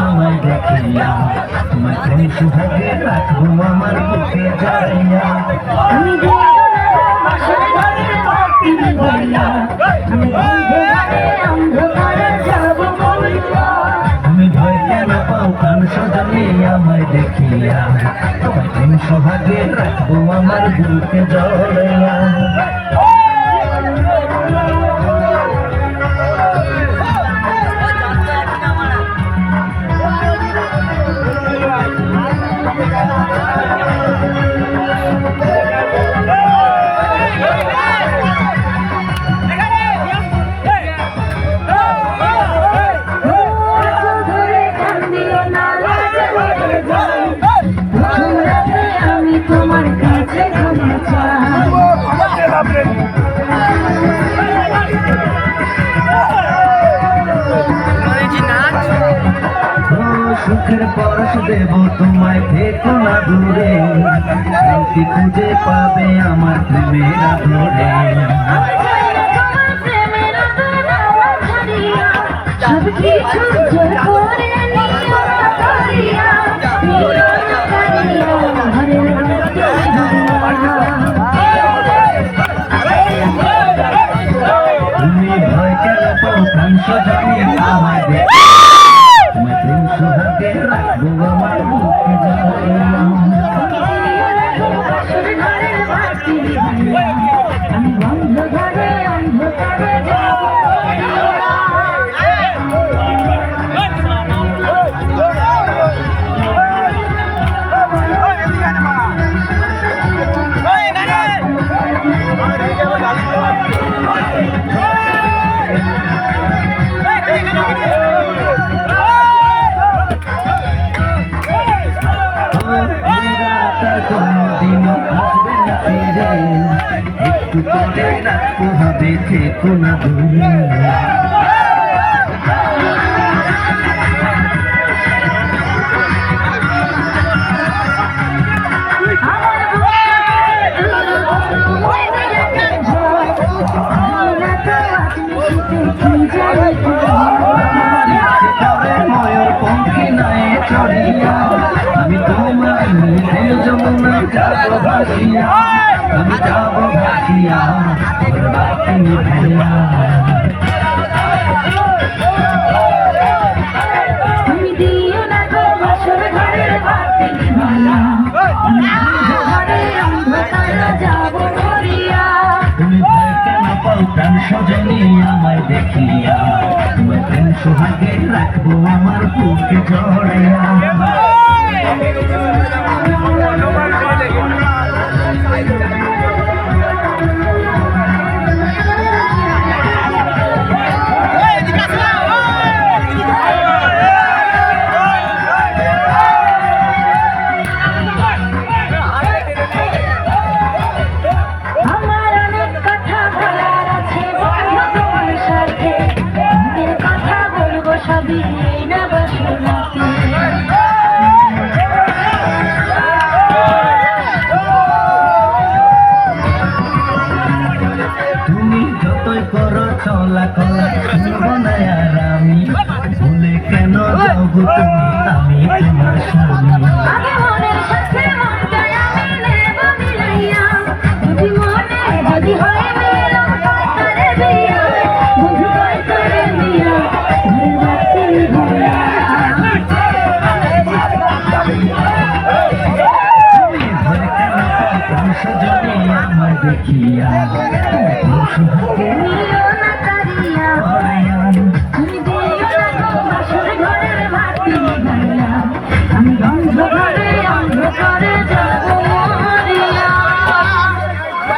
আমায় দেখিয়া তোমার প্রেম সুহাগে রাখবো আমার বুকে জড়াইয়া আমি ভয় কেন পাও কান সজনী আমায় দেখিয়া তোমার প্রেম সুহাগে রাখবো আমার বুকে জড়াইয়া তোমার কাছে সুখের পরশ দেব তোমায় থেকো না দূরে শান্তি খুঁজে পাবে আমার প্রেমের আদরে সব কিছু জোর করে তুমি ভয় কেন পাও কান সজনী আমায় তোমার প্রেম সুহাগে রাখবো আমার বুকে জড়াইয়া আমি অন্ধকারে অন্ধকারে একটু পরে রাখতে হবে থেকো না দূরে ময়ূর পঙ্খী নয় চড়িয়া আমি তোমার নীল যমুনা যাব ভাসিয়া আমি যাব ভাসিয়া বাতি নিভিয়া তুমি দিও না গো বছর ঘরের বাতি নিভাইয়া ঘরে অন্ধকারে যাব মরিয়া তুমি ভয় কেন পাও প্রাণ সজনী আমায় দেখিয়া তোমার প্রেম সুহাগে রাখবো আমার বুকে জড়াইয়া তুমি যতই করো চলা কলা শুনব না আর আমি ভুলে কেন যাও তুমি আমি তোমার স্বামী দেখিয়া সুহাগে